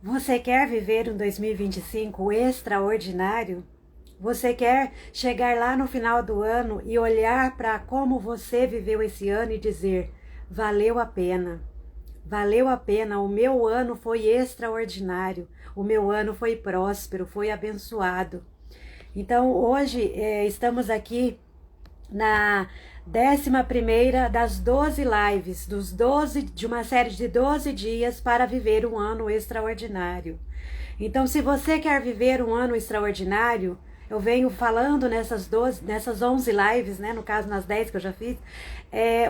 Você quer viver um 2025 extraordinário? Você quer chegar lá no final do ano e olhar para como você viveu esse ano e dizer: valeu a pena, valeu a pena, o meu ano foi extraordinário, o meu ano foi próspero, foi abençoado. Então hoje estamos aqui na 11ª das 12 lives, de uma série de 12 dias para viver um ano extraordinário. Então, se você quer viver um ano extraordinário, eu venho falando nessas 11 lives, né, no caso nas 10 que eu já fiz,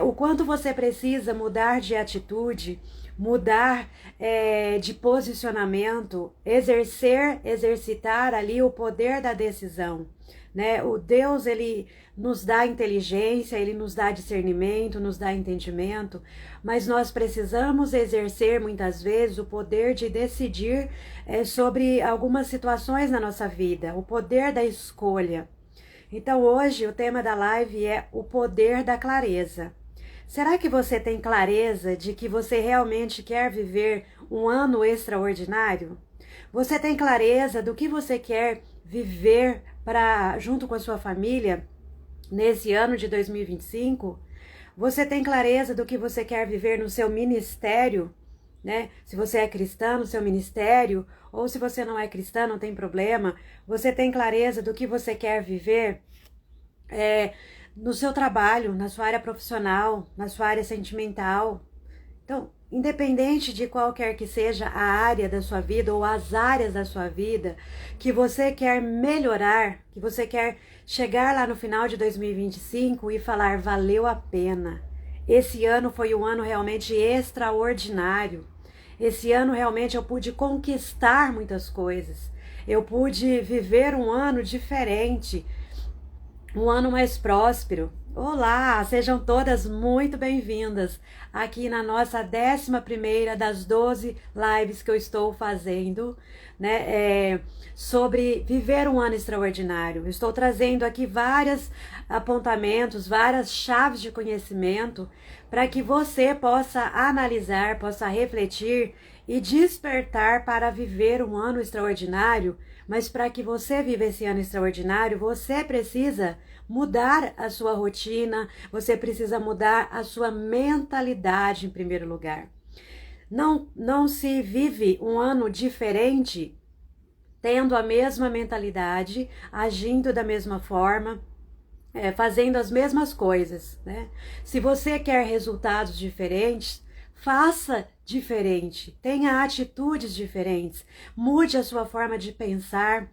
o quanto você precisa mudar de atitude, mudar de posicionamento, exercitar ali o poder da decisão. Né? O Deus, ele nos dá inteligência, ele nos dá discernimento, nos dá entendimento, mas nós precisamos exercer muitas vezes o poder de decidir sobre algumas situações na nossa vida, o poder da escolha. Então hoje o tema da live é o poder da clareza. Será que você tem clareza de que você realmente quer viver um ano extraordinário? Você tem clareza do que você quer viver junto com a sua família nesse ano de 2025? Você tem clareza do que você quer viver no seu ministério? Né? Se você é cristã, no seu ministério, ou se você não é cristã, não tem problema. Você tem clareza do que você quer viver no seu trabalho, na sua área profissional, na sua área sentimental? Então, independente de qualquer que seja a área da sua vida ou as áreas da sua vida que você quer melhorar, que você quer chegar lá no final de 2025 e falar: valeu a pena. Esse ano foi um ano realmente extraordinário. Esse ano realmente eu pude conquistar muitas coisas. Eu pude viver um ano diferente, um ano mais próspero. Olá, sejam todas muito bem-vindas aqui na nossa 11ª das 12 lives que eu estou fazendo, né, sobre viver um ano extraordinário. Eu estou trazendo aqui vários apontamentos, várias chaves de conhecimento para que você possa analisar, possa refletir e despertar para viver um ano extraordinário. Mas para que você viva esse ano extraordinário, você precisa mudar a sua rotina, você precisa mudar a sua mentalidade em primeiro lugar. Não se vive um ano diferente tendo a mesma mentalidade, agindo da mesma forma, fazendo as mesmas coisas, né? Se você quer resultados diferentes, faça diferente, tenha atitudes diferentes, mude a sua forma de pensar,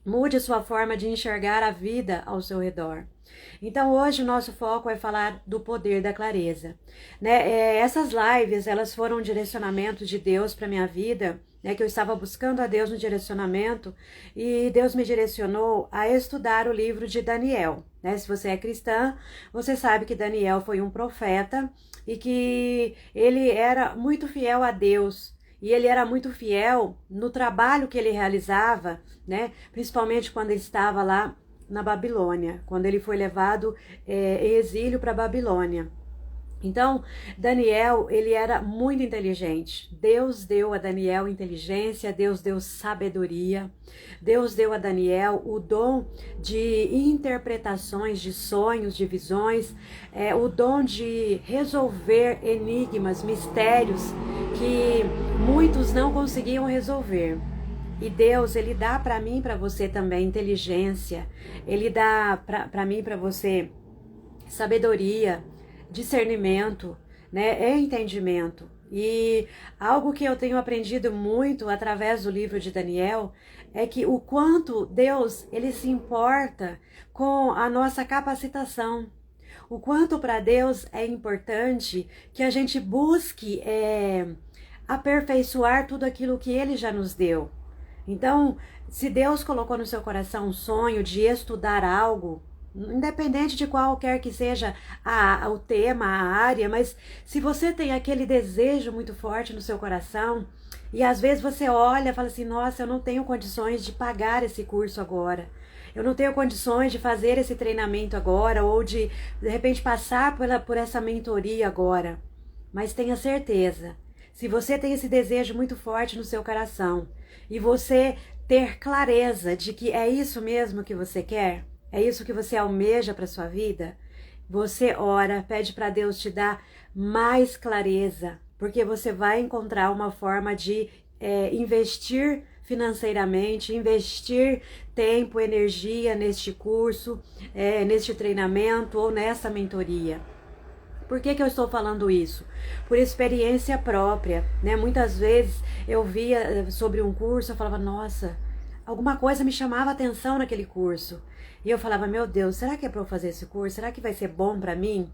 mude a sua forma de enxergar a vida ao seu redor. Então hoje o nosso foco é falar do poder da clareza, né? Essas lives, elas foram um direcionamento de Deus para minha vida, né? Que eu estava buscando a Deus no direcionamento e Deus me direcionou a estudar o livro de Daniel, né? Se você é cristã, você sabe que Daniel foi um profeta e que ele era muito fiel a Deus. E ele era muito fiel no trabalho que ele realizava, né? Principalmente quando ele estava lá na Babilônia, quando ele foi levado em exílio para a Babilônia. Então, Daniel, ele era muito inteligente. Deus deu a Daniel inteligência, Deus deu sabedoria, Deus deu a Daniel o dom de interpretações de sonhos, de visões, o dom de resolver enigmas, mistérios que muitos não conseguiam resolver. E Deus, ele dá para mim, para você também inteligência, ele dá para mim, para você sabedoria, discernimento, né, entendimento. E algo que eu tenho aprendido muito através do livro de Daniel é que o quanto Deus, ele se importa com a nossa capacitação. O quanto para Deus é importante que a gente busque aperfeiçoar tudo aquilo que ele já nos deu. Então, se Deus colocou no seu coração um sonho de estudar algo, independente de qualquer que seja o tema, a área, mas se você tem aquele desejo muito forte no seu coração, e às vezes você olha e fala assim: nossa, eu não tenho condições de pagar esse curso agora, eu não tenho condições de fazer esse treinamento agora, ou de repente passar por essa mentoria agora. Mas tenha certeza, Se você tem esse desejo muito forte no seu coração e você ter clareza de que é isso mesmo que você quer, é isso que você almeja para sua vida, você ora, pede para Deus te dar mais clareza, porque você vai encontrar uma forma de investir financeiramente, investir tempo, energia neste curso, neste treinamento ou nessa mentoria. Por que eu estou falando isso? Por experiência própria, né? Muitas vezes eu via sobre um curso, eu falava, nossa, alguma coisa me chamava a atenção naquele curso. E eu falava, meu Deus, será que é para eu fazer esse curso? Será que vai ser bom para mim?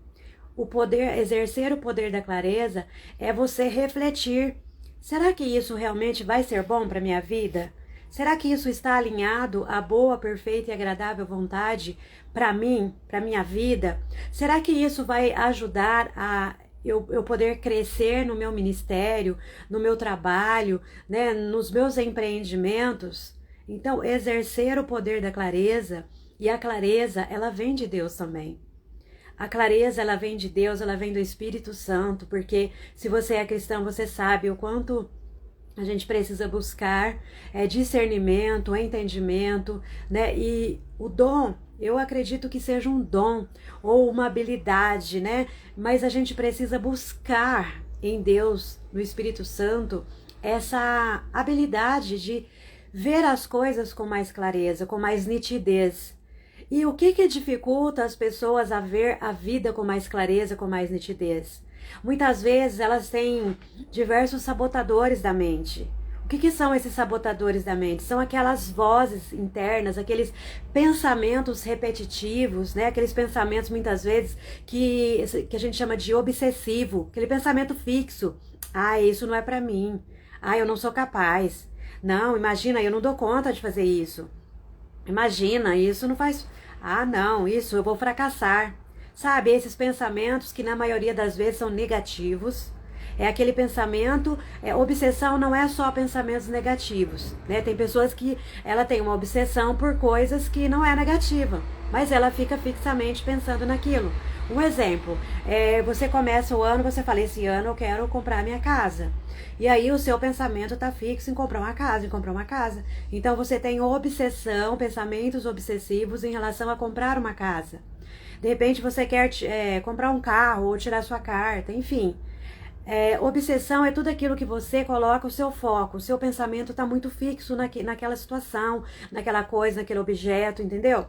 O poder, exercer o poder da clareza é você refletir. Será que isso realmente vai ser bom para minha vida? Será que isso está alinhado à boa, perfeita e agradável vontade para mim, para minha vida? Será que isso vai ajudar a eu poder crescer no meu ministério, no meu trabalho, né, nos meus empreendimentos? Então, exercer o poder da clareza, e a clareza, ela vem de Deus também. A clareza, ela vem de Deus, ela vem do Espírito Santo, porque se você é cristão, você sabe o quanto a gente precisa buscar discernimento, entendimento, né? E o dom, eu acredito que seja um dom ou uma habilidade, né? Mas a gente precisa buscar em Deus, no Espírito Santo, essa habilidade de ver as coisas com mais clareza, com mais nitidez. E o que dificulta as pessoas a ver a vida com mais clareza, com mais nitidez? Muitas vezes elas têm diversos sabotadores da mente. O que são esses sabotadores da mente? São aquelas vozes internas, aqueles pensamentos repetitivos, né? Aqueles pensamentos muitas vezes que a gente chama de obsessivo, aquele pensamento fixo. Ah, isso não é pra mim. Ah, eu não sou capaz. Não, imagina, eu não dou conta de fazer isso. Imagina, isso não faz... Ah, não, isso eu vou fracassar. Sabe, esses pensamentos que na maioria das vezes são negativos. É aquele pensamento, obsessão não é só pensamentos negativos, né? Tem pessoas que ela tem uma obsessão por coisas que não é negativa, mas ela fica fixamente pensando naquilo. Um exemplo, você começa o ano, você fala, esse ano eu quero comprar minha casa. E aí o seu pensamento está fixo em comprar uma casa, em comprar uma casa. Então você tem obsessão, pensamentos obsessivos em relação a comprar uma casa. De repente você quer comprar um carro ou tirar sua carta, enfim. Obsessão é tudo aquilo que você coloca o seu foco, o seu pensamento está muito fixo naquela situação, naquela coisa, naquele objeto, entendeu?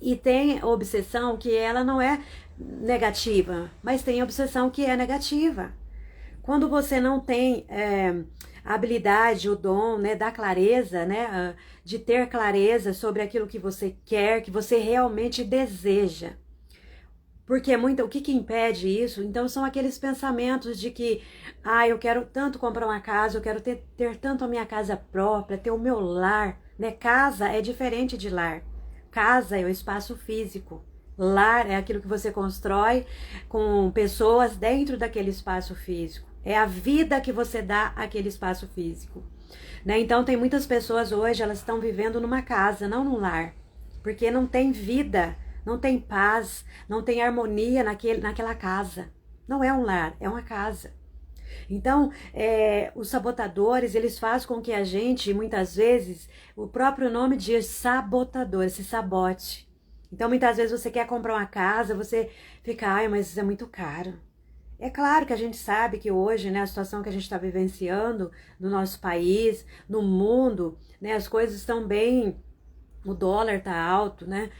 E tem obsessão que ela não é negativa, mas tem obsessão que é negativa. Quando você não tem a habilidade, o dom, né, da clareza, né, de ter clareza sobre aquilo que você quer, que você realmente deseja. Porque o que impede isso? Então são aqueles pensamentos de que, eu quero tanto comprar uma casa, eu quero ter tanto a minha casa própria, ter o meu lar, né? Casa é diferente de lar. Casa é o espaço físico. Lar é aquilo que você constrói com pessoas dentro daquele espaço físico. É a vida que você dá àquele espaço físico, né? Então tem muitas pessoas hoje, elas estão vivendo numa casa, não num lar, porque não tem vida, não tem paz, não tem harmonia naquela casa. Não é um lar, é uma casa. Então, os sabotadores, eles fazem com que a gente, muitas vezes, o próprio nome diz sabotador, se sabote. Então, muitas vezes você quer comprar uma casa, você fica, mas isso é muito caro. É claro que a gente sabe que hoje, né, a situação que a gente está vivenciando no nosso país, no mundo, né, as coisas estão bem... O dólar tá alto, né?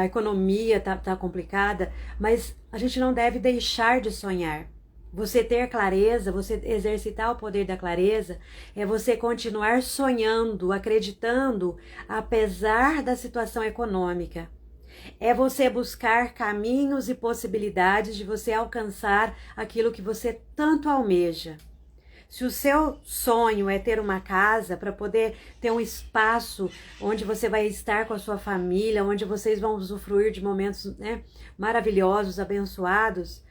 A economia tá complicada, mas a gente não deve deixar de sonhar. Você ter clareza, você exercitar o poder da clareza, é você continuar sonhando, acreditando, apesar da situação econômica. É você buscar caminhos e possibilidades de você alcançar aquilo que você tanto almeja. Se o seu sonho é ter uma casa para poder ter um espaço onde você vai estar com a sua família, onde vocês vão usufruir de momentos, né, maravilhosos, abençoados,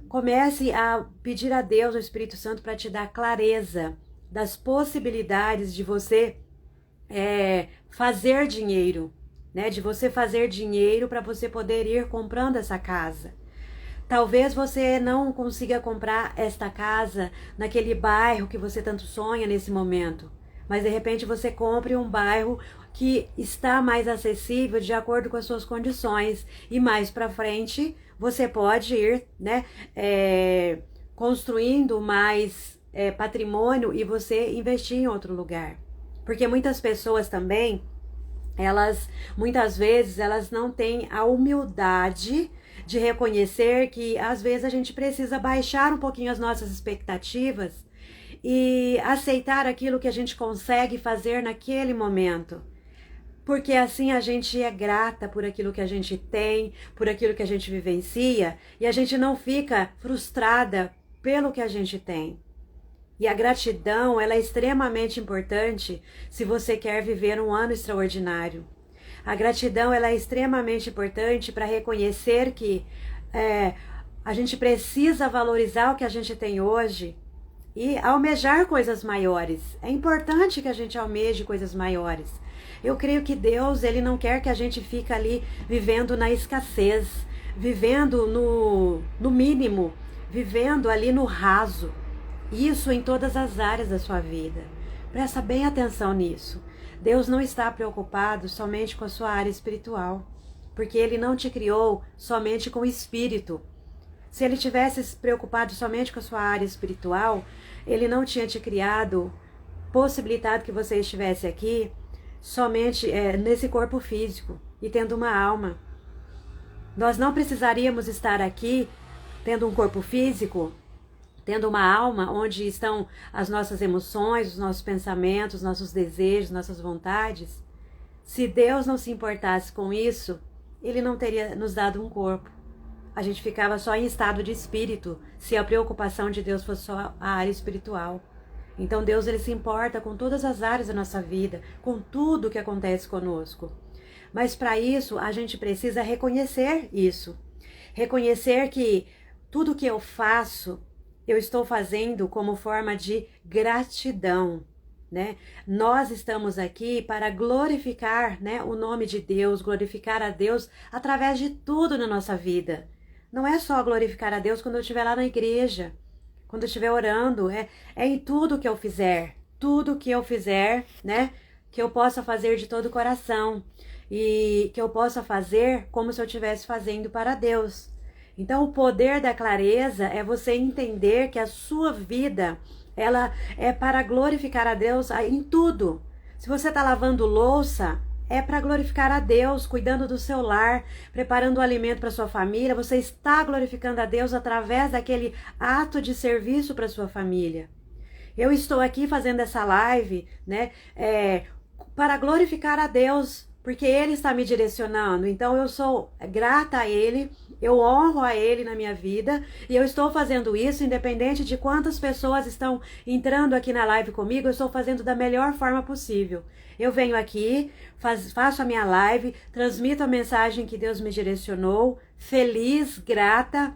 comece a pedir a Deus, ao Espírito Santo, para te dar clareza das possibilidades de você fazer dinheiro, né, de você fazer dinheiro para você poder ir comprando essa casa. Talvez você não consiga comprar esta casa naquele bairro que você tanto sonha nesse momento, mas de repente você compre um bairro que está mais acessível de acordo com as suas condições, e mais para frente você pode ir, né, construindo mais patrimônio e você investir em outro lugar. Porque muitas pessoas também, muitas vezes elas não têm a humildade de reconhecer que às vezes a gente precisa baixar um pouquinho as nossas expectativas e aceitar aquilo que a gente consegue fazer naquele momento. Porque assim a gente é grata por aquilo que a gente tem, por aquilo que a gente vivencia, e a gente não fica frustrada pelo que a gente tem. E a gratidão, ela é extremamente importante se você quer viver um ano extraordinário. A gratidão, ela é extremamente importante para reconhecer que a gente precisa valorizar o que a gente tem hoje e almejar coisas maiores. É importante que a gente almeje coisas maiores. Eu creio que Deus, Ele não quer que a gente fique ali vivendo na escassez, vivendo no mínimo, vivendo ali no raso. Isso em todas as áreas da sua vida. Presta bem atenção nisso. Deus não está preocupado somente com a sua área espiritual, porque Ele não te criou somente com o espírito. Se Ele tivesse preocupado somente com a sua área espiritual, Ele não tinha te criado, possibilitado que você estivesse aqui somente nesse corpo físico e tendo uma alma. Nós não precisaríamos estar aqui tendo um corpo físico, tendo uma alma onde estão as nossas emoções, os nossos pensamentos, nossos desejos, nossas vontades. Se Deus não se importasse com isso, Ele não teria nos dado um corpo. A gente ficava só em estado de espírito, se a preocupação de Deus fosse só a área espiritual. Então Deus, Ele se importa com todas as áreas da nossa vida, com tudo que acontece conosco. Mas para isso, a gente precisa reconhecer isso. Reconhecer que tudo que eu faço, eu estou fazendo como forma de gratidão, né? Nós estamos aqui para glorificar, né, o nome de Deus, glorificar a Deus através de tudo na nossa vida. Não é só glorificar a Deus quando eu estiver lá na igreja, quando eu estiver orando, é em tudo que eu fizer, né, que eu possa fazer de todo o coração e que eu possa fazer como se eu estivesse fazendo para Deus. Então, o poder da clareza é você entender que a sua vida, ela é para glorificar a Deus em tudo. Se você está lavando louça, é para glorificar a Deus, cuidando do seu lar, preparando o alimento para sua família. Você está glorificando a Deus através daquele ato de serviço para sua família. Eu estou aqui fazendo essa live, né, para glorificar a Deus, porque Ele está me direcionando. Então eu sou grata a Ele, eu honro a Ele na minha vida, e eu estou fazendo isso independente de quantas pessoas estão entrando aqui na live comigo. Eu estou fazendo da melhor forma possível. Eu venho aqui, faço a minha live, transmito a mensagem que Deus me direcionou, feliz, grata.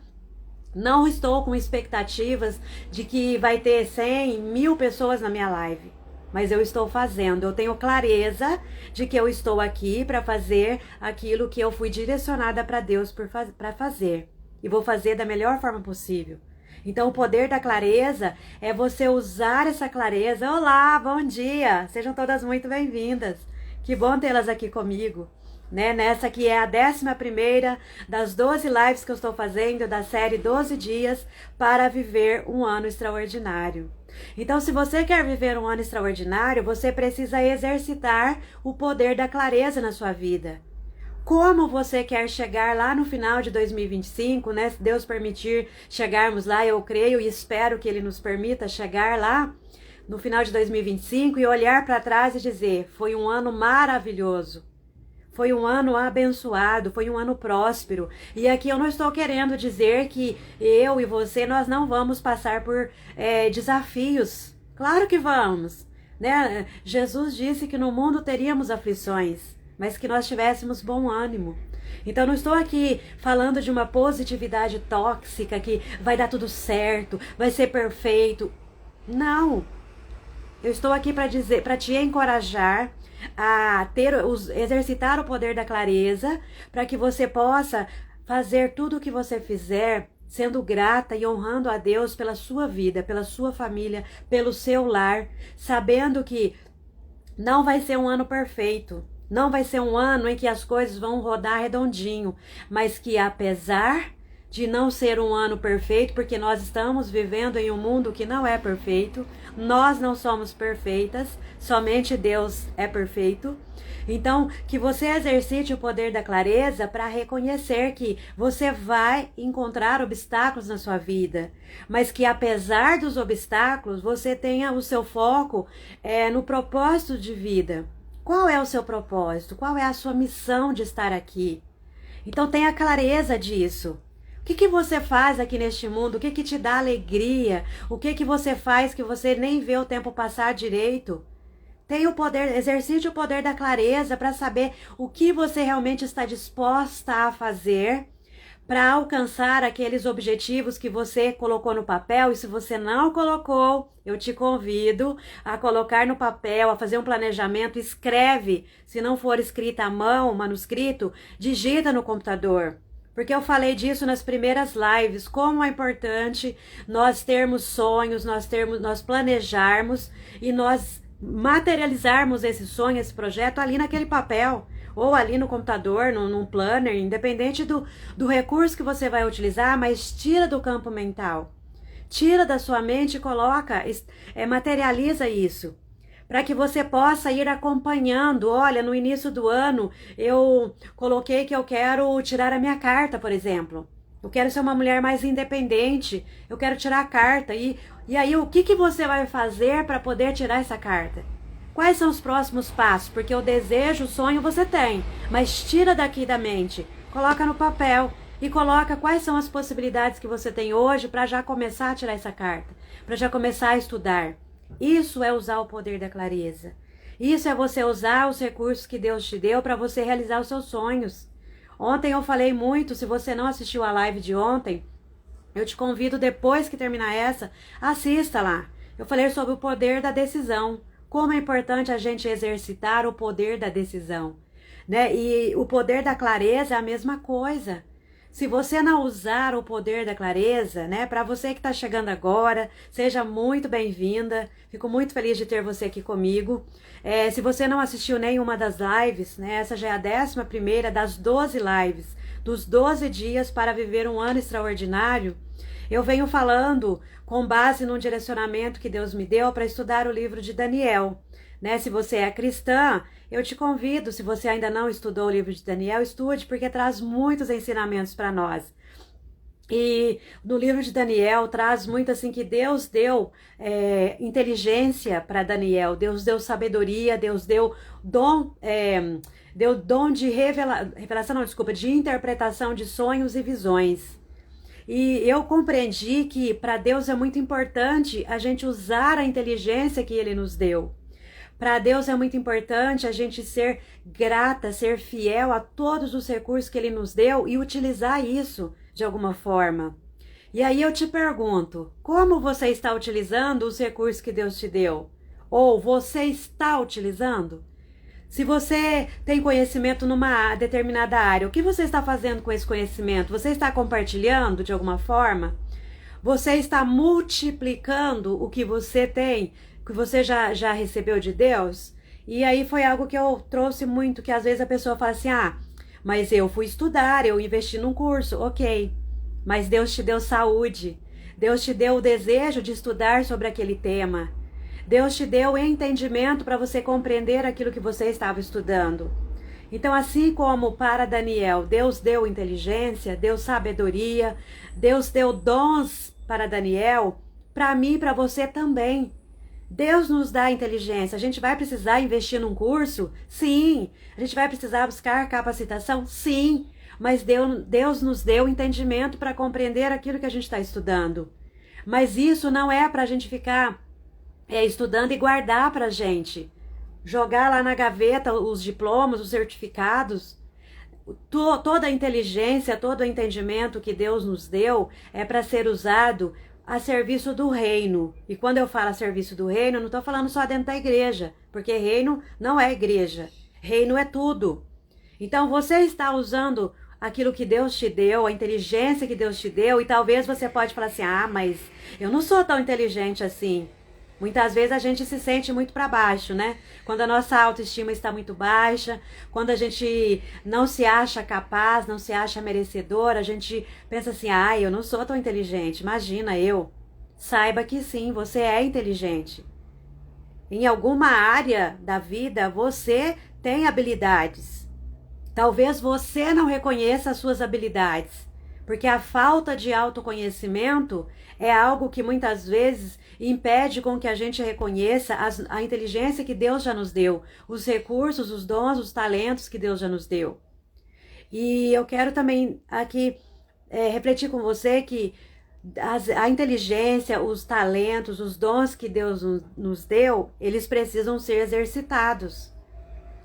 Não estou com expectativas de que vai ter 100, 1000 pessoas na minha live. Mas eu estou fazendo, eu tenho clareza de que eu estou aqui para fazer aquilo que eu fui direcionada para Deus para fazer. E vou fazer da melhor forma possível. Então o poder da clareza é você usar essa clareza. Olá, bom dia! Sejam todas muito bem-vindas. Que bom tê-las aqui comigo, né? Nessa que é a 11ª das 12 lives que eu estou fazendo da série 12 dias para viver um ano extraordinário. Então, se você quer viver um ano extraordinário, você precisa exercitar o poder da clareza na sua vida. Como você quer chegar lá no final de 2025, né? Se Deus permitir chegarmos lá, eu creio e espero que Ele nos permita chegar lá no final de 2025 e olhar para trás e dizer: foi um ano maravilhoso. Foi um ano abençoado, foi um ano próspero. E aqui eu não estou querendo dizer que eu e você, nós não vamos passar por desafios. Claro que vamos, né? Jesus disse que no mundo teríamos aflições, mas que nós tivéssemos bom ânimo. Então não estou aqui falando de uma positividade tóxica que vai dar tudo certo, vai ser perfeito. Não. Eu estou aqui para te encorajar a exercitar o poder da clareza, para que você possa fazer tudo o que você fizer sendo grata e honrando a Deus pela sua vida, pela sua família, pelo seu lar, sabendo que não vai ser um ano perfeito, não vai ser um ano em que as coisas vão rodar redondinho, mas que apesar de não ser um ano perfeito, porque nós estamos vivendo em um mundo que não é perfeito, nós não somos perfeitas, somente Deus é perfeito. Então, que você exercite o poder da clareza para reconhecer que você vai encontrar obstáculos na sua vida, mas que apesar dos obstáculos, você tenha o seu foco no propósito de vida. Qual é o seu propósito? Qual é a sua missão de estar aqui? Então, tenha clareza disso. O que você faz aqui neste mundo? O que te dá alegria? O que você faz que você nem vê o tempo passar direito? Tenha o poder, exercite o poder da clareza para saber o que você realmente está disposta a fazer para alcançar aqueles objetivos que você colocou no papel. E se você não colocou, eu te convido a colocar no papel, a fazer um planejamento, escreve. Se não for escrita à mão, manuscrito, digita no computador. Porque eu falei disso nas primeiras lives, como é importante nós termos sonhos, nós planejarmos e nós materializarmos esse sonho, esse projeto ali naquele papel, ou ali no computador, num planner, independente do recurso que você vai utilizar, mas tira do campo mental. Tira da sua mente e coloca, materializa isso, para que você possa ir acompanhando. Olha, no início do ano, eu coloquei que eu quero tirar a minha carta, por exemplo. Eu quero ser uma mulher mais independente, eu quero tirar a carta. E aí, o que você vai fazer para poder tirar essa carta? Quais são os próximos passos? Porque o desejo, o sonho você tem, mas tira daqui da mente, coloca no papel e coloca quais são as possibilidades que você tem hoje para já começar a tirar essa carta, para já começar a estudar. Isso é usar o poder da clareza. Isso é você usar os recursos que Deus te deu para você realizar os seus sonhos. Ontem eu falei muito, se você não assistiu a live de ontem, eu te convido, depois que terminar essa, assista lá. Eu falei sobre o poder da decisão. Como é importante a gente exercitar o poder da decisão, né? E o poder da clareza é a mesma coisa. Se você não usar o poder da clareza, né? Para você que está chegando agora, seja muito bem-vinda. Fico muito feliz de ter você aqui comigo. Se você não assistiu nenhuma das lives, né? Essa já é a 11ª das 12 lives, dos 12 dias para viver um ano extraordinário. Eu venho falando com base num direcionamento que Deus me deu para estudar o livro de Daniel, né? Se você é cristã, eu te convido, se você ainda não estudou o livro de Daniel, estude, porque traz muitos ensinamentos para nós. E no livro de Daniel traz muito assim que Deus deu inteligência para Daniel, Deus deu sabedoria, Deus deu dom, de revelação, não, desculpa, de interpretação de sonhos e visões. E eu compreendi que para Deus é muito importante a gente usar a inteligência que Ele nos deu. Para Deus é muito importante a gente ser grata, ser fiel a todos os recursos que Ele nos deu e utilizar isso de alguma forma. E aí eu te pergunto, como você está utilizando os recursos que Deus te deu? Ou você está utilizando? Se você tem conhecimento numa determinada área, o que você está fazendo com esse conhecimento? Você está compartilhando de alguma forma? Você está multiplicando o que você tem, que você já recebeu de Deus? E aí foi algo que eu trouxe muito, que às vezes a pessoa fala assim, mas eu fui estudar, eu investi num curso, ok. Mas Deus te deu saúde, Deus te deu o desejo de estudar sobre aquele tema. Deus te deu entendimento para você compreender aquilo que você estava estudando. Então, assim como para Daniel, Deus deu inteligência, deu sabedoria, Deus deu dons para Daniel, para mim e para você também. Deus nos dá inteligência. A gente vai precisar investir num curso? Sim. A gente vai precisar buscar capacitação? Sim. Mas Deus nos deu entendimento para compreender aquilo que a gente está estudando. Mas isso não é para a gente ficar estudando e guardar para a gente. Jogar lá na gaveta os diplomas, os certificados. Toda a inteligência, todo o entendimento que Deus nos deu é para ser usado a serviço do reino. E quando eu falo a serviço do reino, eu não estou falando só dentro da igreja, porque reino não é igreja. Reino é tudo. Então você está usando aquilo que Deus te deu, a inteligência que Deus te deu, e talvez você pode falar assim, ah, mas eu não sou tão inteligente assim. Muitas vezes a gente se sente muito para baixo, né? Quando a nossa autoestima está muito baixa, quando a gente não se acha capaz, não se acha merecedor, a gente pensa assim, ah, eu não sou tão inteligente, imagina eu. Saiba que sim, você é inteligente. Em alguma área da vida, você tem habilidades. Talvez você não reconheça as suas habilidades, porque a falta de autoconhecimento é algo que muitas vezes impede com que a gente reconheça a inteligência que Deus já nos deu, os recursos, os dons, os talentos que Deus já nos deu. E eu quero também aqui refletir com você que a inteligência, os talentos, os dons que Deus nos deu, eles precisam ser exercitados.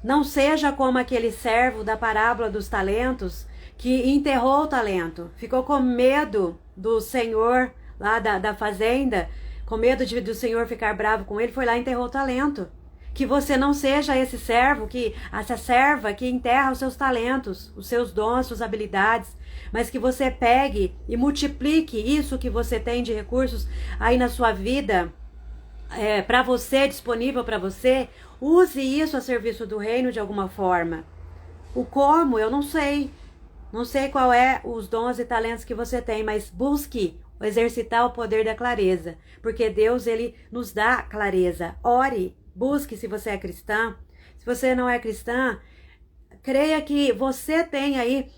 Não seja como aquele servo da parábola dos talentos que enterrou o talento, ficou com medo do senhor lá da fazenda, com medo do senhor ficar bravo com ele, foi lá e enterrou o talento. Que você não seja esse servo, essa serva que enterra os seus talentos, os seus dons, suas habilidades, mas que você pegue e multiplique isso que você tem de recursos aí na sua vida, para você, disponível para você. Use isso a serviço do reino de alguma forma. O como, eu não sei. Não sei qual é os dons e talentos que você tem, mas busque exercitar o poder da clareza, porque Deus, ele nos dá clareza. Ore, busque se você é cristã. Se você não é cristã, creia que você tem aí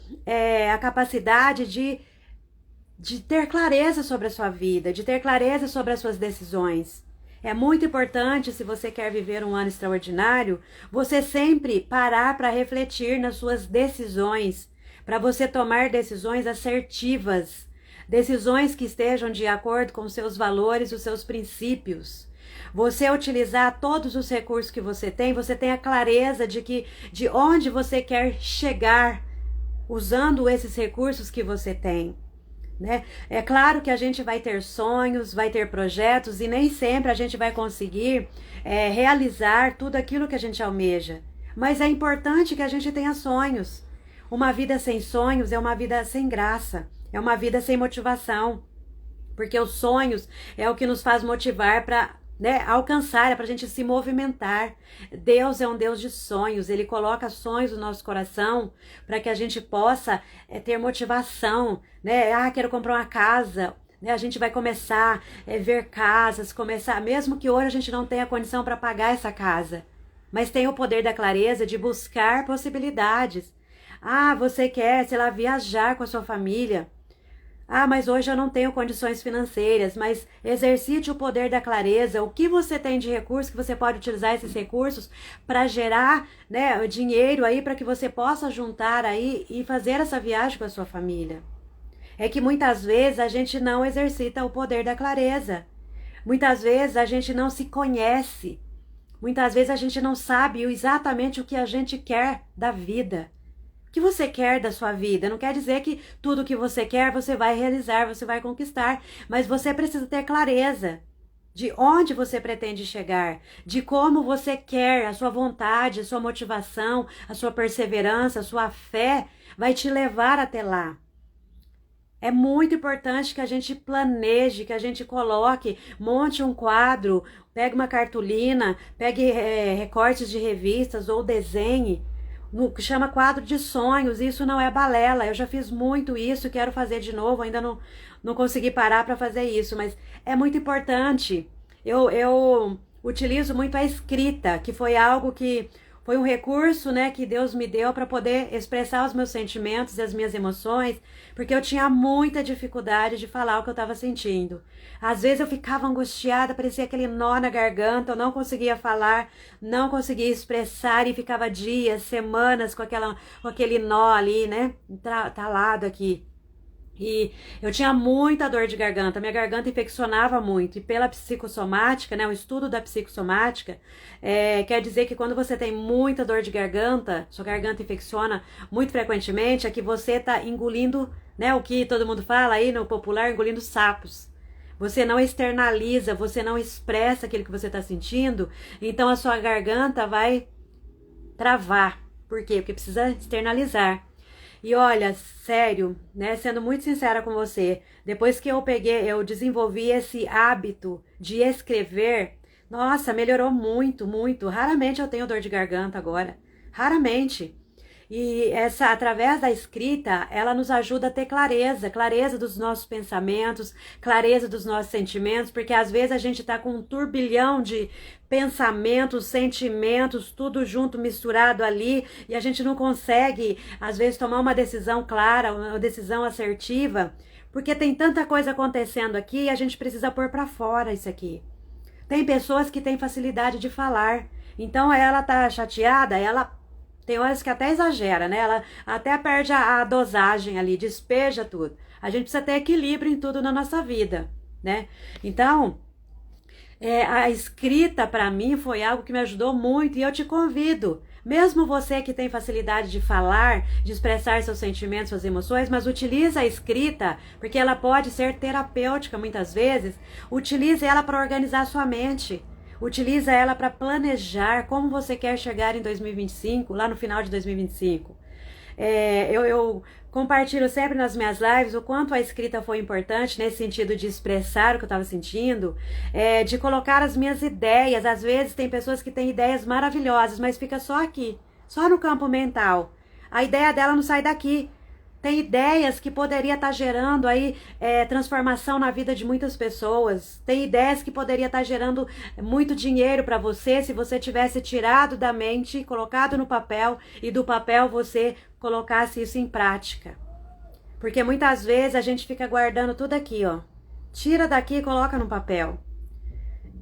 a capacidade de ter clareza sobre a sua vida, de ter clareza sobre as suas decisões. É muito importante, se você quer viver um ano extraordinário, você sempre parar para refletir nas suas decisões, para você tomar decisões assertivas, decisões que estejam de acordo com os seus valores, os seus princípios. Você utilizar todos os recursos que você tem a clareza de onde você quer chegar usando esses recursos que você tem. Né? É claro que a gente vai ter sonhos, vai ter projetos e nem sempre a gente vai conseguir realizar tudo aquilo que a gente almeja. Mas é importante que a gente tenha sonhos. Uma vida sem sonhos é uma vida sem graça, é uma vida sem motivação. Porque os sonhos é o que nos faz motivar para alcançar, é para a gente se movimentar. Deus é um Deus de sonhos, Ele coloca sonhos no nosso coração para que a gente possa ter motivação, né? Ah, quero comprar uma casa, né? A gente vai começar a ver casas, mesmo que hoje a gente não tenha condição para pagar essa casa, mas tem o poder da clareza de buscar possibilidades. Ah, você quer, sei lá, viajar com a sua família. Ah, mas hoje eu não tenho condições financeiras, mas exercite o poder da clareza. O que você tem de recurso, que você pode utilizar esses recursos para gerar, né, dinheiro aí para que você possa juntar aí e fazer essa viagem com a sua família. É que muitas vezes a gente não exercita o poder da clareza. Muitas vezes a gente não se conhece. Muitas vezes a gente não sabe exatamente o que a gente quer da vida. O que você quer da sua vida? Não quer dizer que tudo que você quer você vai realizar, você vai conquistar, mas você precisa ter clareza de onde você pretende chegar, de como você quer, a sua vontade, a sua motivação, a sua perseverança, a sua fé vai te levar até lá. É muito importante que a gente planeje, que a gente coloque, monte um quadro, pegue uma cartolina, pegue recortes de revistas ou desenhe, que chama quadro de sonhos. Isso não é balela, eu já fiz muito isso, quero fazer de novo, ainda não consegui parar para fazer isso, mas é muito importante. Eu utilizo muito a escrita, que foi algo que foi um recurso, né, que Deus me deu para poder expressar os meus sentimentos e as minhas emoções, porque eu tinha muita dificuldade de falar o que eu estava sentindo. Às vezes eu ficava angustiada, parecia aquele nó na garganta, eu não conseguia falar, não conseguia expressar e ficava dias, semanas com aquele nó ali, né, entalado aqui. E eu tinha muita dor de garganta, minha garganta infeccionava muito. E pela psicossomática, né, o estudo da psicossomática, quer dizer que quando você tem muita dor de garganta, sua garganta infecciona muito frequentemente, é que você está engolindo, né, o que todo mundo fala aí no popular, engolindo sapos. Você não externaliza, você não expressa aquilo que você está sentindo, então a sua garganta vai travar. Por quê? Porque precisa externalizar. E olha, sério, né, sendo muito sincera com você, depois que eu desenvolvi esse hábito de escrever, nossa, melhorou muito, muito. Raramente eu tenho dor de garganta agora, raramente. E essa, através da escrita, ela nos ajuda a ter clareza, clareza dos nossos pensamentos, clareza dos nossos sentimentos, porque às vezes a gente está com um turbilhão de pensamentos, sentimentos, tudo junto, misturado ali, e a gente não consegue, às vezes, tomar uma decisão clara, uma decisão assertiva, porque tem tanta coisa acontecendo aqui e a gente precisa pôr para fora isso aqui. Tem pessoas que têm facilidade de falar, então ela tá chateada, ela tem horas que até exagera, né? Ela até perde a dosagem ali, despeja tudo. A gente precisa ter equilíbrio em tudo na nossa vida, né? Então, a escrita para mim foi algo que me ajudou muito e eu te convido. Mesmo você que tem facilidade de falar, de expressar seus sentimentos, suas emoções, mas utilize a escrita, porque ela pode ser terapêutica muitas vezes, utilize ela para organizar sua mente. Utiliza ela para planejar como você quer chegar em 2025, lá no final de 2025. Eu compartilho sempre nas minhas lives o quanto a escrita foi importante nesse sentido de expressar o que eu estava sentindo, de colocar as minhas ideias. Às vezes tem pessoas que têm ideias maravilhosas, mas fica só aqui, só no campo mental. A ideia dela não sai daqui. Tem ideias que poderia estar gerando aí transformação na vida de muitas pessoas. Tem ideias que poderia estar gerando muito dinheiro para você se você tivesse tirado da mente, colocado no papel e do papel você colocasse isso em prática. Porque muitas vezes a gente fica guardando tudo aqui, ó. Tira daqui e coloca no papel.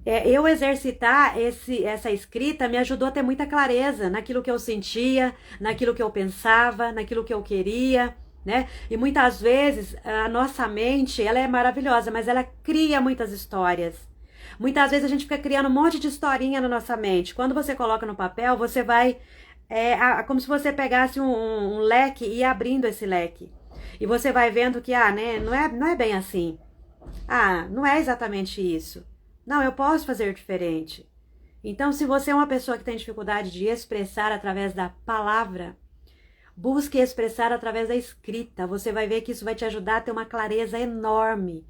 Eu exercitar essa escrita me ajudou a ter muita clareza naquilo que eu sentia, naquilo que eu pensava, naquilo que eu queria, né? E muitas vezes a nossa mente, ela é maravilhosa, mas ela cria muitas histórias. Muitas vezes a gente fica criando um monte de historinha na nossa mente. Quando você coloca no papel, você vai... como se você pegasse um leque e ir abrindo esse leque. E você vai vendo que, né, não é bem assim. Não é exatamente isso. Não, eu posso fazer diferente. Então, se você é uma pessoa que tem dificuldade de expressar através da palavra, busque expressar através da escrita. Você vai ver que isso vai te ajudar a ter uma clareza enorme.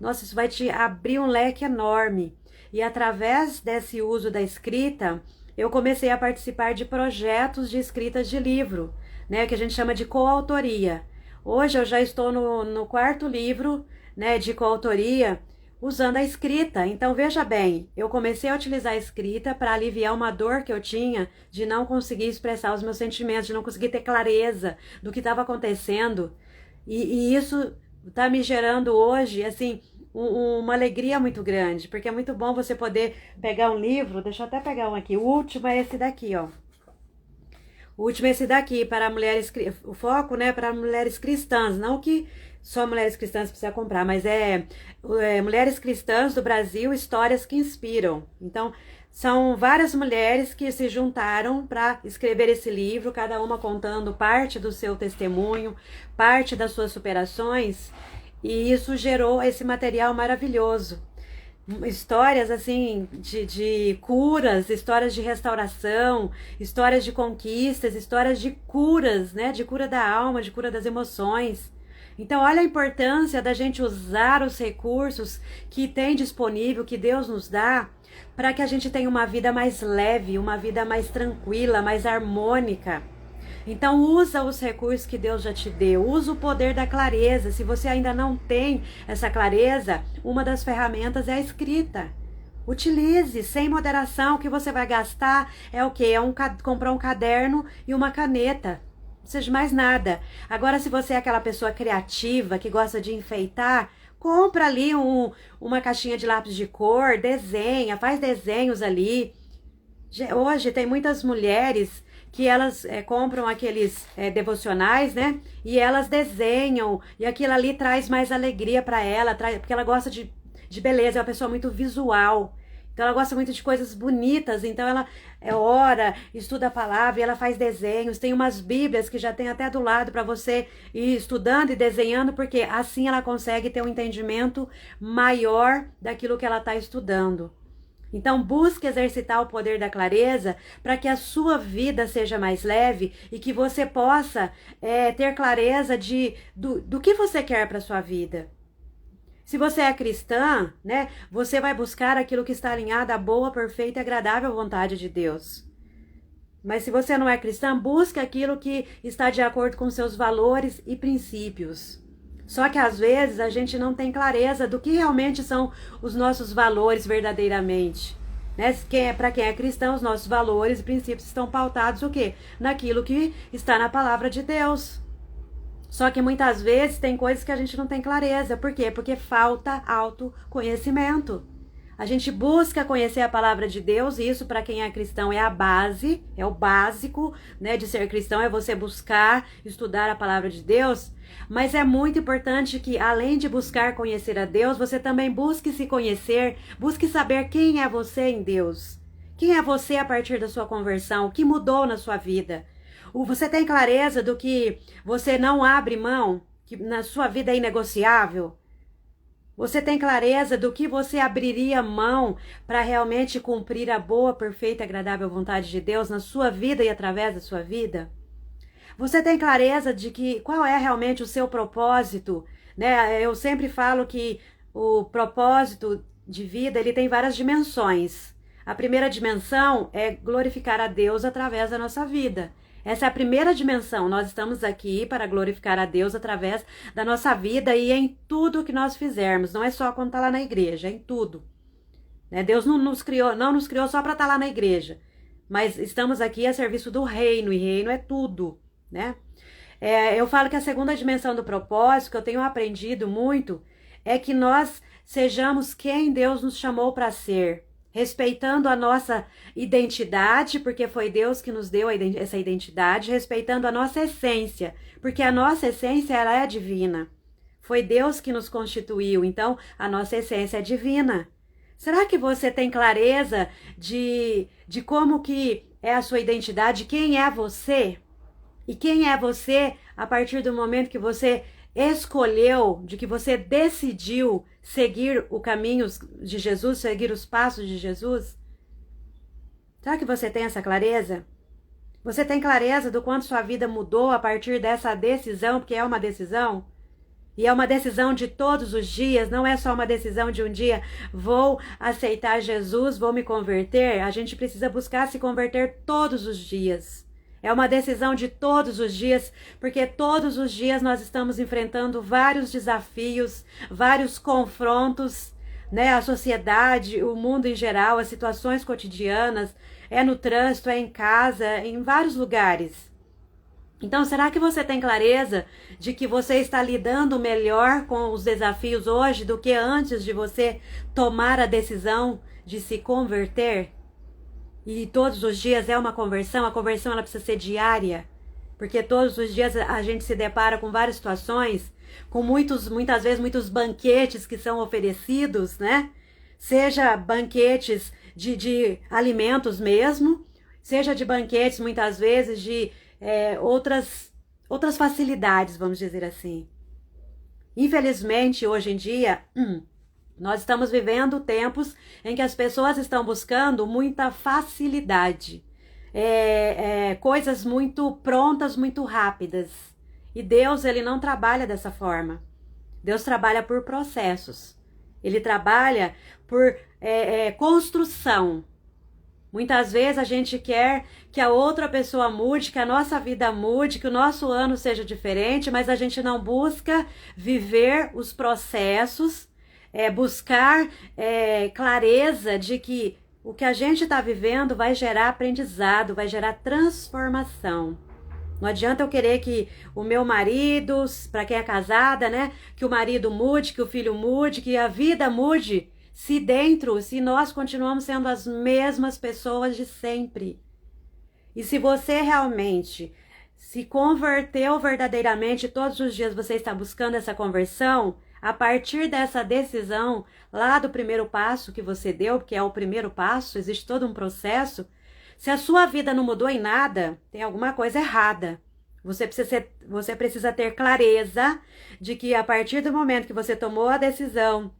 Nossa, isso vai te abrir um leque enorme. E através desse uso da escrita, eu comecei a participar de projetos de escritas de livro, né, que a gente chama de coautoria. Hoje eu já estou no 4º livro, né, de coautoria, usando a escrita. Então veja bem, eu comecei a utilizar a escrita para aliviar uma dor que eu tinha de não conseguir expressar os meus sentimentos, de não conseguir ter clareza do que estava acontecendo. E isso está me gerando hoje, assim, uma alegria muito grande, porque é muito bom você poder pegar um livro, deixa eu até pegar um aqui, o último é esse daqui, ó. O último é esse daqui, para mulheres, o foco, né, para mulheres cristãs, não que só mulheres cristãs precisam comprar, mas Mulheres Cristãs do Brasil, Histórias que Inspiram. Então, são várias mulheres que se juntaram para escrever esse livro, cada uma contando parte do seu testemunho, parte das suas superações, e isso gerou esse material maravilhoso. Histórias assim de curas, histórias de restauração, histórias de conquistas, histórias de curas, né? De cura da alma, de cura das emoções. Então, olha a importância da gente usar os recursos que tem disponível, que Deus nos dá, para que a gente tenha uma vida mais leve, uma vida mais tranquila, mais harmônica. Então, usa os recursos que Deus já te deu, usa o poder da clareza. Se você ainda não tem essa clareza, uma das ferramentas é a escrita. Utilize, sem moderação. O que você vai gastar é o quê? Comprar um caderno e uma caneta. Não seja mais nada. Agora, se você é aquela pessoa criativa que gosta de enfeitar, compra ali uma caixinha de lápis de cor, desenha, faz desenhos ali. Hoje tem muitas mulheres que elas compram aqueles devocionais, né? E elas desenham, e aquilo ali traz mais alegria para ela, porque ela gosta de beleza, é uma pessoa muito visual. Então ela gosta muito de coisas bonitas, então ela ora, estuda a palavra, e ela faz desenhos. Tem umas bíblias que já tem até do lado para você ir estudando e desenhando, porque assim ela consegue ter um entendimento maior daquilo que ela está estudando. Então, busque exercitar o poder da clareza para que a sua vida seja mais leve e que você possa ter clareza do que você quer para a sua vida. Se você é cristã, né, você vai buscar aquilo que está alinhado à boa, perfeita e agradável vontade de Deus. Mas se você não é cristã, busque aquilo que está de acordo com seus valores e princípios. Só que às vezes a gente não tem clareza do que realmente são os nossos valores verdadeiramente. Né? Para quem é cristão, os nossos valores e princípios estão pautados o quê? Naquilo que está na palavra de Deus. Só que muitas vezes tem coisas que a gente não tem clareza. Por quê? Porque falta autoconhecimento. A gente busca conhecer a palavra de Deus, e isso para quem é cristão é a base, é o básico, né, de ser cristão, é você buscar estudar a palavra de Deus. Mas é muito importante que, além de buscar conhecer a Deus, você também busque se conhecer, busque saber quem é você em Deus. Quem é você a partir da sua conversão? O que mudou na sua vida? Você tem clareza do que você não abre mão, que na sua vida é inegociável? Você tem clareza do que você abriria mão para realmente cumprir a boa, perfeita e agradável vontade de Deus na sua vida e através da sua vida? Você tem clareza de que qual é realmente o seu propósito, né? Eu sempre falo que o propósito de vida, ele tem várias dimensões. A primeira dimensão é glorificar a Deus através da nossa vida. Essa é a primeira dimensão. Nós estamos aqui para glorificar a Deus através da nossa vida e em tudo que nós fizermos. Não é só quando está lá na igreja, é em tudo. Né? Deus não nos criou só para estar lá na igreja. Mas estamos aqui a serviço do reino, e reino é tudo, né? Eu falo que a segunda dimensão do propósito, que eu tenho aprendido muito, é que nós sejamos quem Deus nos chamou para ser. Respeitando a nossa identidade, porque foi Deus que nos deu essa identidade, respeitando a nossa essência, porque a nossa essência ela é divina. Foi Deus que nos constituiu, então a nossa essência é divina. Será que você tem clareza de como que é a sua identidade, quem é você? E quem é você a partir do momento que você escolheu, de que você decidiu seguir o caminho de Jesus, seguir os passos de Jesus? Será que você tem essa clareza? Você tem clareza do quanto sua vida mudou a partir dessa decisão, porque é uma decisão? E é uma decisão de todos os dias, não é só uma decisão de um dia, vou aceitar Jesus, vou me converter. A gente precisa buscar se converter todos os dias. É uma decisão de todos os dias, porque todos os dias nós estamos enfrentando vários desafios, vários confrontos, né? A sociedade, o mundo em geral, as situações cotidianas, é no trânsito, é em casa, em vários lugares. Então, será que você tem clareza de que você está lidando melhor com os desafios hoje do que antes de você tomar a decisão de se converter? E todos os dias é uma conversão, a conversão ela precisa ser diária, porque todos os dias a gente se depara com várias situações, com muitas vezes muitos banquetes que são oferecidos, né? Seja banquetes de alimentos mesmo, seja de banquetes muitas vezes de outras facilidades, vamos dizer assim. Infelizmente, hoje em dia, nós estamos vivendo tempos em que as pessoas estão buscando muita facilidade, coisas muito prontas, muito rápidas. E Deus, ele não trabalha dessa forma. Deus trabalha por processos. Ele trabalha por construção. Muitas vezes a gente quer que a outra pessoa mude, que a nossa vida mude, que o nosso ano seja diferente, mas a gente não busca viver os processos, buscar clareza de que o que a gente está vivendo vai gerar aprendizado, vai gerar transformação. Não adianta eu querer que o meu marido, para quem é casada, né, que o marido mude, que o filho mude, que a vida mude, se nós continuamos sendo as mesmas pessoas de sempre. E se você realmente se converteu verdadeiramente, todos os dias você está buscando essa conversão, a partir dessa decisão, lá do primeiro passo que você deu, porque é o primeiro passo, existe todo um processo. Se a sua vida não mudou em nada, tem alguma coisa errada. Você precisa ter clareza de que a partir do momento que você tomou a decisão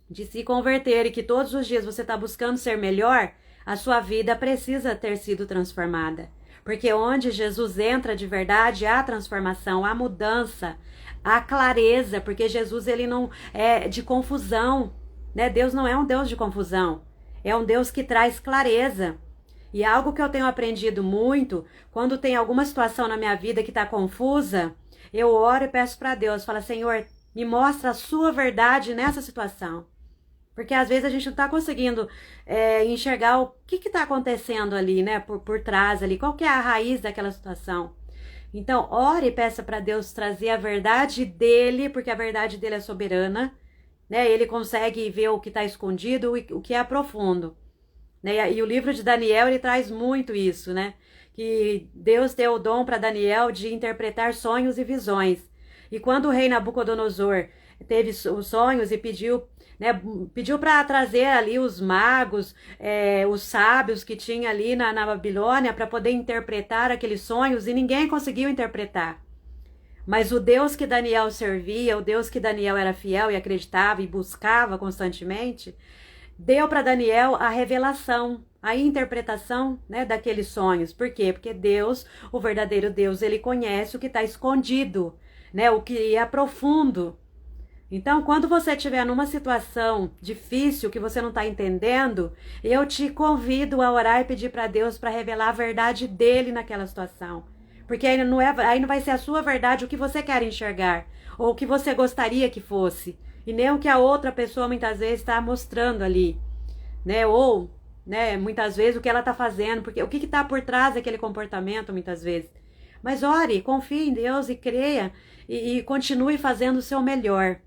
de se converter e que todos os dias você está buscando ser melhor, a sua vida precisa ter sido transformada. Porque onde Jesus entra de verdade, há transformação, há mudança, há clareza, porque Jesus ele não é de confusão, né? Deus não é um Deus de confusão, é um Deus que traz clareza. E algo que eu tenho aprendido muito, quando tem alguma situação na minha vida que está confusa, eu oro e peço para Deus, falo, Senhor, me mostra a sua verdade nessa situação. Porque às vezes a gente não está conseguindo enxergar o que está acontecendo ali, né? Por trás ali, qual que é a raiz daquela situação. Então, ore e peça para Deus trazer a verdade dele, porque a verdade dele é soberana, né? Ele consegue ver o que está escondido, o que é profundo. Né? E o livro de Daniel, ele traz muito isso, né? Que Deus deu o dom para Daniel de interpretar sonhos e visões. E quando o rei Nabucodonosor teve os sonhos e pediu, né, pediu para trazer ali os magos, os sábios que tinha ali na Babilônia para poder interpretar aqueles sonhos, e ninguém conseguiu interpretar. Mas o Deus que Daniel servia, o Deus que Daniel era fiel e acreditava e buscava constantemente, deu para Daniel a revelação, a interpretação, né, daqueles sonhos. Por quê? Porque Deus, o verdadeiro Deus, ele conhece o que está escondido, né, o que é profundo. Então, quando você estiver numa situação difícil que você não está entendendo, eu te convido a orar e pedir para Deus para revelar a verdade dele naquela situação. Porque aí não vai ser a sua verdade o que você quer enxergar, ou o que você gostaria que fosse, e nem o que a outra pessoa muitas vezes está mostrando ali, né? Ou, né, muitas vezes o que ela está fazendo, porque o que está por trás daquele comportamento muitas vezes. Mas ore, confie em Deus e creia e continue fazendo o seu melhor.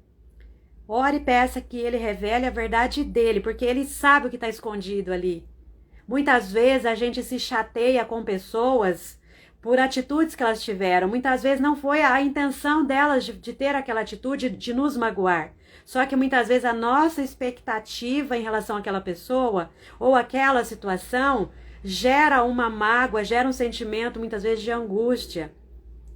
Ore e peça que ele revele a verdade dele, porque ele sabe o que está escondido ali. Muitas vezes a gente se chateia com pessoas por atitudes que elas tiveram. Muitas vezes não foi a intenção delas de ter aquela atitude de nos magoar. Só que muitas vezes a nossa expectativa em relação àquela pessoa ou àquela situação gera uma mágoa, gera um sentimento muitas vezes de angústia.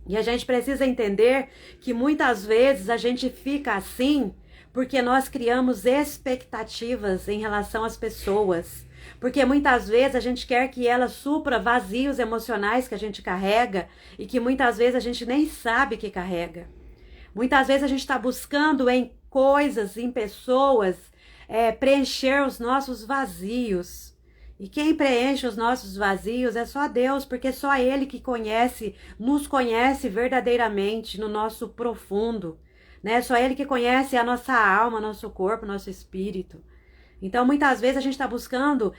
E a gente precisa entender que muitas vezes a gente fica assim porque nós criamos expectativas em relação às pessoas. Porque muitas vezes a gente quer que elas supra vazios emocionais que a gente carrega e que muitas vezes a gente nem sabe que carrega. Muitas vezes a gente está buscando em coisas, em pessoas, preencher os nossos vazios. E quem preenche os nossos vazios é só Deus, porque só Ele que nos conhece verdadeiramente no nosso profundo. Né? Só Ele que conhece a nossa alma, nosso corpo, nosso espírito. Então, muitas vezes a gente está buscando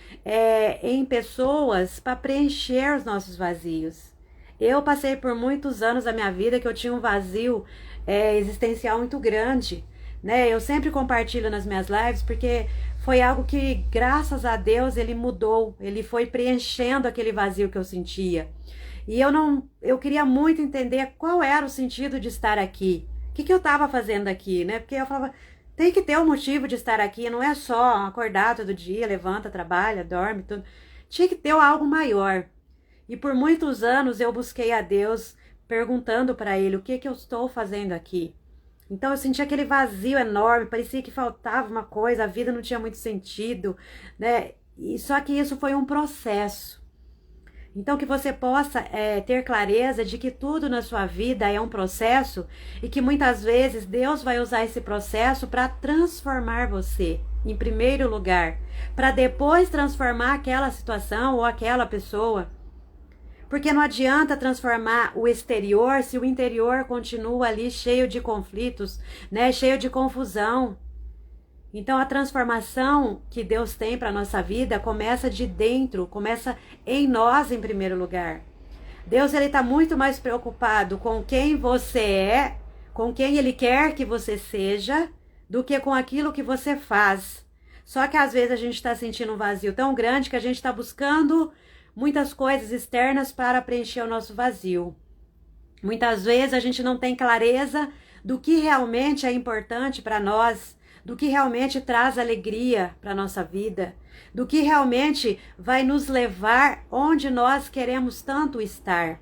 em pessoas para preencher os nossos vazios. Eu passei por muitos anos da minha vida que eu tinha um vazio existencial muito grande. Né? Eu sempre compartilho nas minhas lives porque foi algo que, graças a Deus, ele mudou. Ele foi preenchendo aquele vazio que eu sentia. E eu queria muito entender qual era o sentido de estar aqui. O que eu estava fazendo aqui, né? Porque eu falava, tem que ter um motivo de estar aqui, não é só acordar todo dia, levanta, trabalha, dorme, tudo. Tinha que ter algo maior. E por muitos anos eu busquei a Deus perguntando para Ele o que eu estou fazendo aqui. Então eu sentia aquele vazio enorme, parecia que faltava uma coisa, a vida não tinha muito sentido, né? E só que isso foi um processo. Então que você possa ter clareza de que tudo na sua vida é um processo e que muitas vezes Deus vai usar esse processo para transformar você, em primeiro lugar, para depois transformar aquela situação ou aquela pessoa. Porque não adianta transformar o exterior se o interior continua ali cheio de conflitos, né? Cheio de confusão. Então a transformação que Deus tem para a nossa vida começa de dentro, começa em nós em primeiro lugar. Deus está muito mais preocupado com quem você é, com quem Ele quer que você seja, do que com aquilo que você faz. Só que às vezes a gente está sentindo um vazio tão grande que a gente está buscando muitas coisas externas para preencher o nosso vazio. Muitas vezes a gente não tem clareza do que realmente é importante para nós, do que realmente traz alegria para a nossa vida, do que realmente vai nos levar onde nós queremos tanto estar.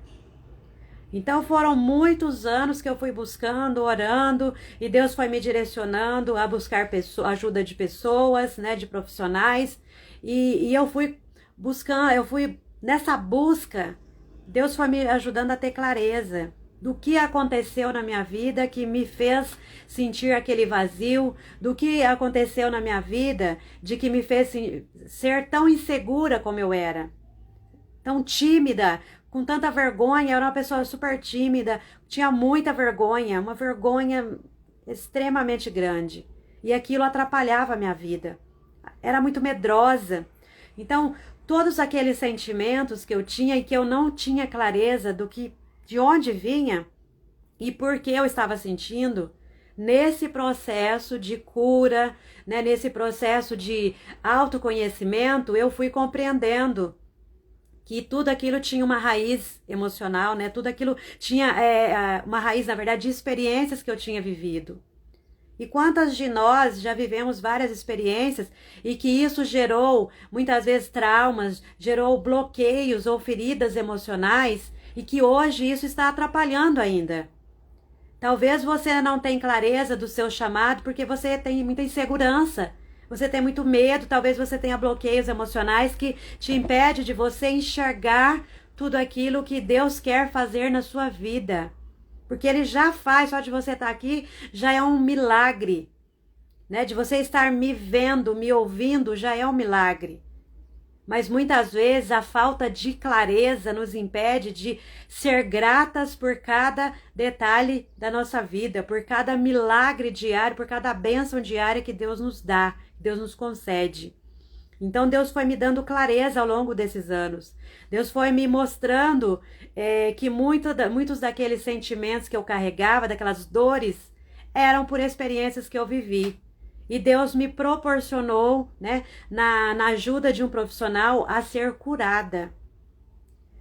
Então foram muitos anos que eu fui buscando, orando, e Deus foi me direcionando a buscar ajuda de pessoas, né, de profissionais, e eu fui buscando, eu fui nessa busca, Deus foi me ajudando a ter clareza do que aconteceu na minha vida que me fez sentir aquele vazio, do que aconteceu na minha vida de que me fez ser tão insegura como eu era, tão tímida, com tanta vergonha. Eu era uma pessoa super tímida, tinha muita vergonha, uma vergonha extremamente grande. E aquilo atrapalhava a minha vida. Era muito medrosa. Então, todos aqueles sentimentos que eu tinha e que eu não tinha clareza de onde vinha e por que eu estava sentindo, nesse processo de cura, né, nesse processo de autoconhecimento, eu fui compreendendo que tudo aquilo tinha uma raiz emocional, né? Tudo aquilo tinha uma raiz, na verdade, de experiências que eu tinha vivido. E quantas de nós já vivemos várias experiências e que isso gerou, muitas vezes, traumas, gerou bloqueios ou feridas emocionais e que hoje isso está atrapalhando ainda. Talvez você não tenha clareza do seu chamado porque você tem muita insegurança. Você tem muito medo, talvez você tenha bloqueios emocionais que te impede de você enxergar tudo aquilo que Deus quer fazer na sua vida. Porque Ele já faz, só de você estar aqui, já é um milagre. Né? De você estar me vendo, me ouvindo, já é um milagre. Mas muitas vezes a falta de clareza nos impede de ser gratas por cada detalhe da nossa vida, por cada milagre diário, por cada bênção diária que Deus nos dá, Deus nos concede. Então Deus foi me dando clareza ao longo desses anos. Deus foi me mostrando que muitos daqueles sentimentos que eu carregava, daquelas dores, eram por experiências que eu vivi. E Deus me proporcionou, né, na ajuda de um profissional, a ser curada.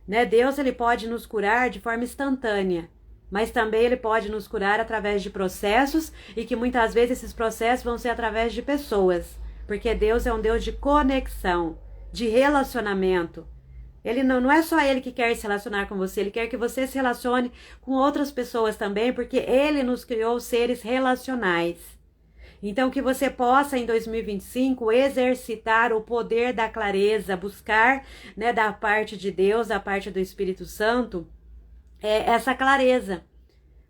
Né? Deus, Ele pode nos curar de forma instantânea, mas também Ele pode nos curar através de processos, e que muitas vezes esses processos vão ser através de pessoas, porque Deus é um Deus de conexão, de relacionamento. Ele não é só Ele que quer se relacionar com você, Ele quer que você se relacione com outras pessoas também, porque Ele nos criou seres relacionais. Então, que você possa, em 2025, exercitar o poder da clareza, buscar, né, da parte de Deus, da parte do Espírito Santo, essa clareza,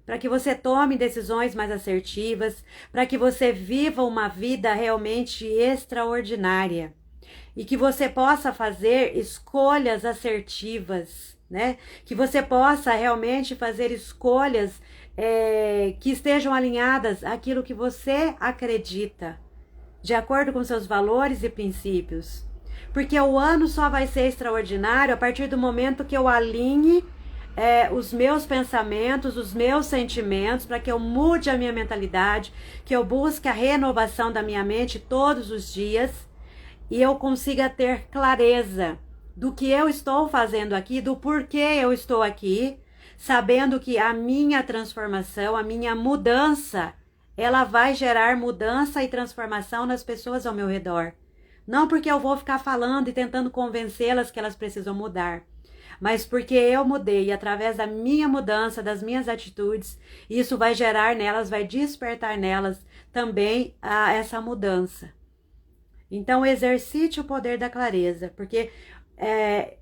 para que você tome decisões mais assertivas, para que você viva uma vida realmente extraordinária e que você possa fazer escolhas assertivas, né? Que você possa realmente fazer escolhas que estejam alinhadas àquilo que você acredita, de acordo com seus valores e princípios. Porque o ano só vai ser extraordinário a partir do momento que eu alinhe os meus pensamentos, os meus sentimentos, para que eu mude a minha mentalidade, que eu busque a renovação da minha mente todos os dias e eu consiga ter clareza do que eu estou fazendo aqui, do porquê eu estou aqui, sabendo que a minha transformação, a minha mudança, ela vai gerar mudança e transformação nas pessoas ao meu redor. Não porque eu vou ficar falando e tentando convencê-las que elas precisam mudar, mas porque eu mudei e através da minha mudança, das minhas atitudes, isso vai gerar nelas, vai despertar nelas também essa mudança. Então exercite o poder da clareza, porque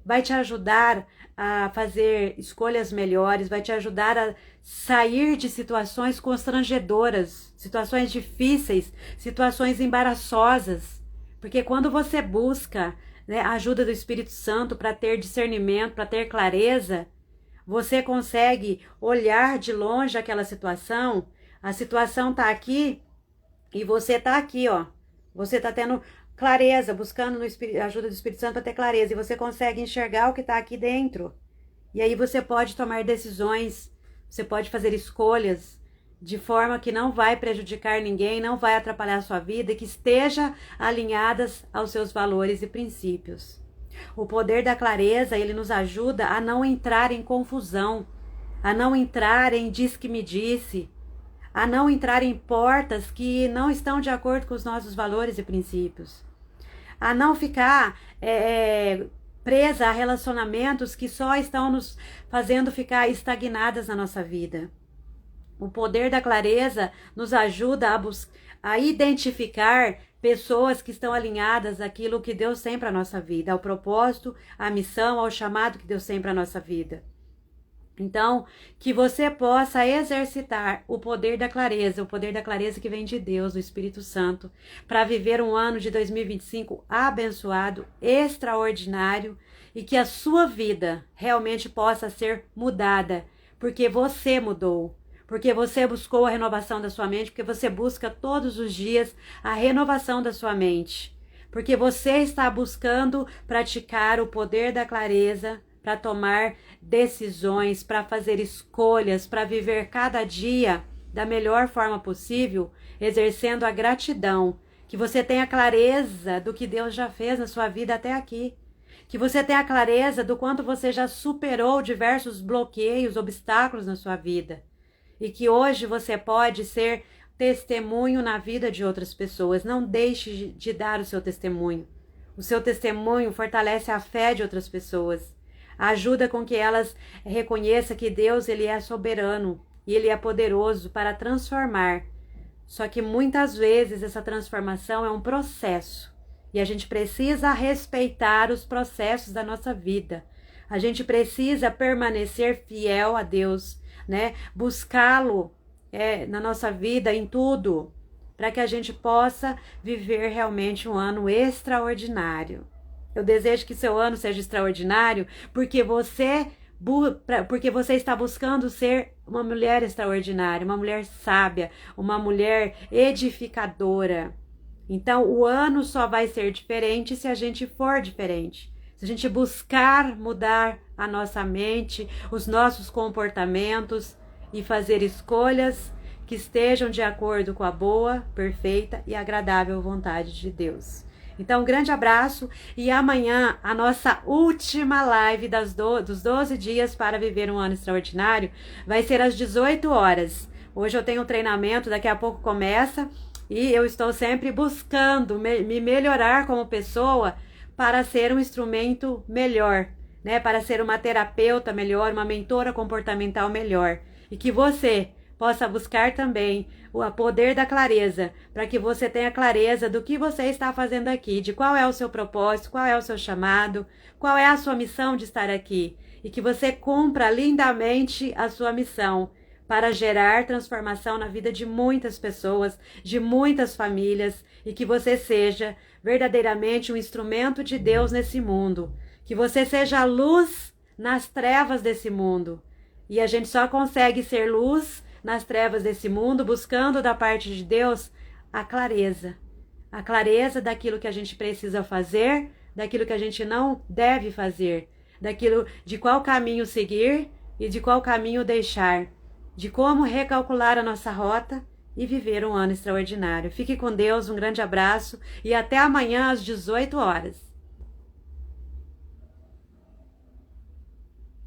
vai te ajudar a fazer escolhas melhores, vai te ajudar a sair de situações constrangedoras, situações difíceis, situações embaraçosas. Porque quando você busca, né, a ajuda do Espírito Santo para ter discernimento, para ter clareza, você consegue olhar de longe aquela situação, a situação está aqui e você está aqui, ó. Você está tendo clareza, buscando a ajuda do Espírito Santo para ter clareza, e você consegue enxergar o que está aqui dentro. E aí você pode tomar decisões, você pode fazer escolhas de forma que não vai prejudicar ninguém, não vai atrapalhar a sua vida e que esteja alinhadas aos seus valores e princípios. O poder da clareza, ele nos ajuda a não entrar em confusão, a não entrar em diz-que-me-disse, a não entrar em portas que não estão de acordo com os nossos valores e princípios, a não ficar presa a relacionamentos que só estão nos fazendo ficar estagnadas na nossa vida. O poder da clareza nos ajuda a identificar pessoas que estão alinhadas àquilo que Deus tem para a nossa vida, ao propósito, à missão, ao chamado que Deus tem para a nossa vida. Então, que você possa exercitar o poder da clareza que vem de Deus, do Espírito Santo, para viver um ano de 2025 abençoado, extraordinário, e que a sua vida realmente possa ser mudada, porque você mudou, porque você buscou a renovação da sua mente, porque você busca todos os dias a renovação da sua mente, porque você está buscando praticar o poder da clareza, para tomar decisões, para fazer escolhas, para viver cada dia da melhor forma possível, exercendo a gratidão, que você tenha clareza do que Deus já fez na sua vida até aqui, que você tenha clareza do quanto você já superou diversos bloqueios, obstáculos na sua vida, e que hoje você pode ser testemunho na vida de outras pessoas. Não deixe de dar o seu testemunho. O seu testemunho fortalece a fé de outras pessoas. Ajuda com que elas reconheçam que Deus, ele é soberano e ele é poderoso para transformar. Só que muitas vezes essa transformação é um processo e a gente precisa respeitar os processos da nossa vida. A gente precisa permanecer fiel a Deus, né? Buscá-lo na nossa vida em tudo, para que a gente possa viver realmente um ano extraordinário. Eu desejo que seu ano seja extraordinário porque você está buscando ser uma mulher extraordinária, uma mulher sábia, uma mulher edificadora. Então, o ano só vai ser diferente se a gente for diferente. Se a gente buscar mudar a nossa mente, os nossos comportamentos e fazer escolhas que estejam de acordo com a boa, perfeita e agradável vontade de Deus. Então, um grande abraço e amanhã a nossa última live dos 12 dias para viver um ano extraordinário vai ser às 18 horas. Hoje eu tenho um treinamento, daqui a pouco começa e eu estou sempre buscando me melhorar como pessoa para ser um instrumento melhor, né? Para ser uma terapeuta melhor, uma mentora comportamental melhor. E que você possa buscar também o poder da clareza, para que você tenha clareza do que você está fazendo aqui, de qual é o seu propósito, qual é o seu chamado, qual é a sua missão de estar aqui, e que você cumpra lindamente a sua missão para gerar transformação na vida de muitas pessoas, de muitas famílias, e que você seja verdadeiramente um instrumento de Deus nesse mundo, que você seja a luz nas trevas desse mundo. E a gente só consegue ser luz nas trevas desse mundo, buscando da parte de Deus a clareza daquilo que a gente precisa fazer, daquilo que a gente não deve fazer, daquilo de qual caminho seguir e de qual caminho deixar, de como recalcular a nossa rota e viver um ano extraordinário. Fique com Deus, um grande abraço e até amanhã às 18 horas.